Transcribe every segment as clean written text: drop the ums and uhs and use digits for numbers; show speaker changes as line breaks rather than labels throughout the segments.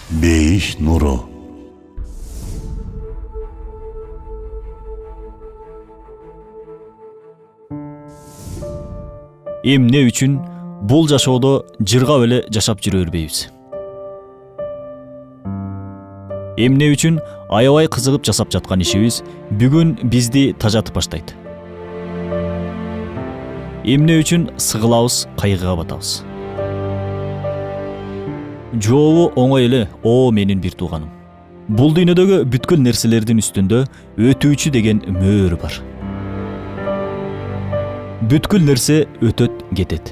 Бейиш нуру.
Эмне үчүн бул жашоодо жыргап эле жашап жүрө бербейбиз? Эмне үчүн аябай кызыгып жасап жаткан ишибиз бүгүн бизди тажатып баштайт? Эмне үчүн сыгылабыз, кайгыга батабыз? Жообу оңой эле, о менин бир тууганым. Бул дүйнөдөгү бүткүл нерселердин үстүндө өтүүчү деген мөөр бар. Бүткүл нерсе өтөт, кетет.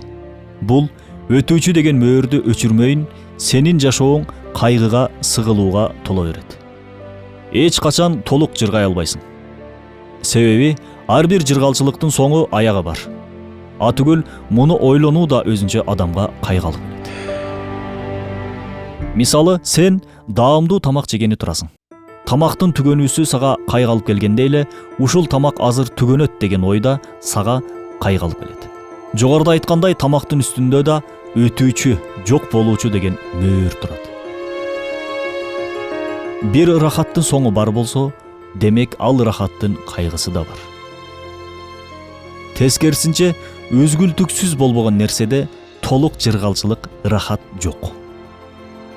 Бул өтүүчү деген мөөрдү өчүрмөйүн, сенин жашооң кайгыга, сыгылууга толо берет. Эч качан толук жыргай албайсың. Себеби ар бир жыргалчылыктын соңу аягы бар. Атүгүл муну ойлонуу да өзүнчө адамга кайгы алып келет. Мисалы, сен даамдуу тамак жегени турасың. Тамактын түгөнүүсү сага кайгы алып келгенде эле, ушул тамак азыр түгөнөт деген ойда сага кайгы алып келет. Жогоруда айткандай, тамактын үстүндө да өтүүчү, жок болуучу деген мөөр турат. Бир рахаттын соңу бар болсо, демек ал рахаттын кайгысы да бар. Тескерисинче, өзгүлтүксүз болбогон нерседе толук жыргалчылык, рахат жок.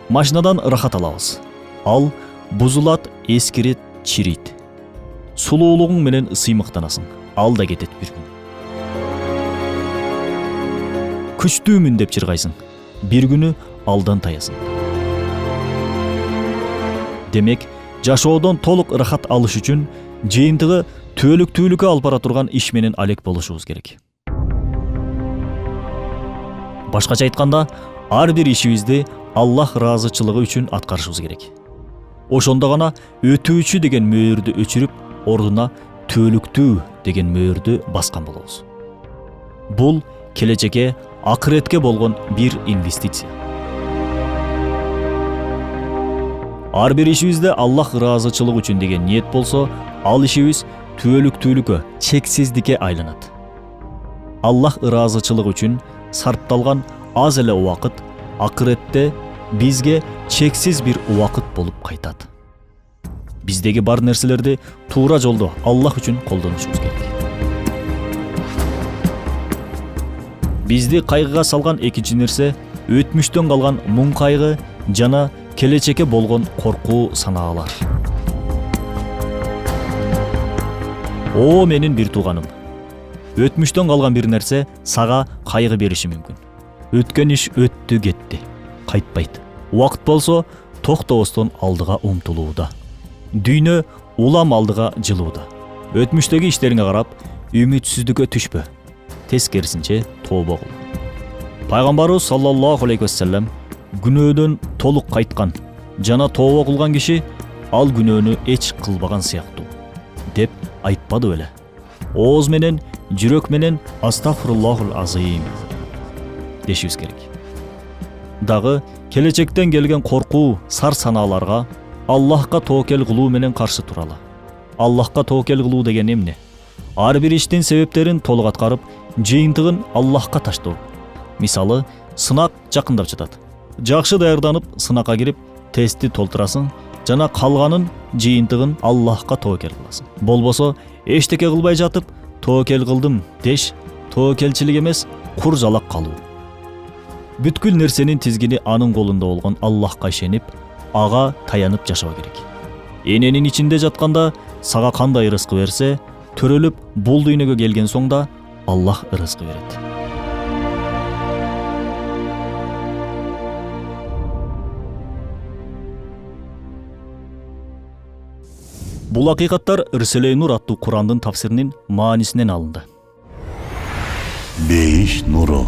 Машинадан рахат алабыз. Ал бузулат, эскирет, чирийт. Сулуулугуң менен сыймыктанасың. Ал да кетет бир күн. Күчтүүмүн деп жыргайсың. Бир күнү алдан таясың. Демек, жашоодон толук рахат алыш үчүн жыйынтыгы түбөлүктүүлүккө алып бара турган иш менен алек болушубуз керек. Башкача айтканда, ар бир ишибизди Аллах ыраазычылыгы үчүн аткарышыбыз керек. Ошондо гана өтүүчү деген мөөрдү өчүрүп, ордуна түбөлүктүү деген мөөрдү баскан болобуз. Бул келечекке, акыретке болгон бир инвестиция. Ар бир ишибизде Аллах ыраазычылыгы үчүн деген ниет болсо, ал ишибиз түбөлүктүүлүккө, чексиздикке айланат. Аллах ыраазычылыгы үчүн сарпталган аз эле убакыт акыретте бизге чексиз бир убакыт болуп кайтат. Биздеги бар нерселерди туура жолдо Аллах үчүн колдонушубуз керек. Бизди кайгыга салган экинчи нерсе өтмүштөн калган муң кайгы жана келечекке болгон коркуу санаалар. О менин бир тууганым. Өтмүштөн калган бир нерсе сага кайгы бериши мүмкүн. Өткөн иш өттү, кетти, кайтпайт. Убакыт болсо токтобостон алдыга умтулууда. Дүйнө улам алдыга жылууда. Өтмүштөгү иштериңе карап, үмүтсүздүккө түшпө. Тескерисинче тобо кыл. Пайгамбарыбыз саллаллаху алейхи вассалам күнөөдөн толук кайткан жана тобо кылган киши ал күнөөнү эч кылбаган сыяктуу деп айтпады беле. Ооз менен, жүрөк менен астагфируллахул азим дешибиз керек. Дагы келечектен келген коркуу, сар санааларга Аллахка тоокел кылуу менен каршы туралы. Аллахка тоокел кылуу деген эмне? Ар бир иштин себептерин толук аткарып, жыйынтыгын Аллахка таштоо. Мисалы, сынак жакындап жатат. Жакшы даярданып, сынакка кирип, тестти толтурасың, жана калганын жыйынтыгын Аллахка тоокел кыласың. Болбосо, эчтеке кылбай жатып, тоокел кылдым деш, тоокелчилик эмес, кур жалак калуу. Бүткүл нерсенин тизгини анын колунда болгон Аллахка ишенип, ага таянып жашоо керек. Эненин ичинде жатканда сага кандай рызкы берсе, төрөлүп бул дүйнөгө келген соң да Аллах рызкы берет. Бул акыйкаттар Рисале-и Нур аттуу Курандын тафсиринин маанисинен алынды.
Бейиш нуру.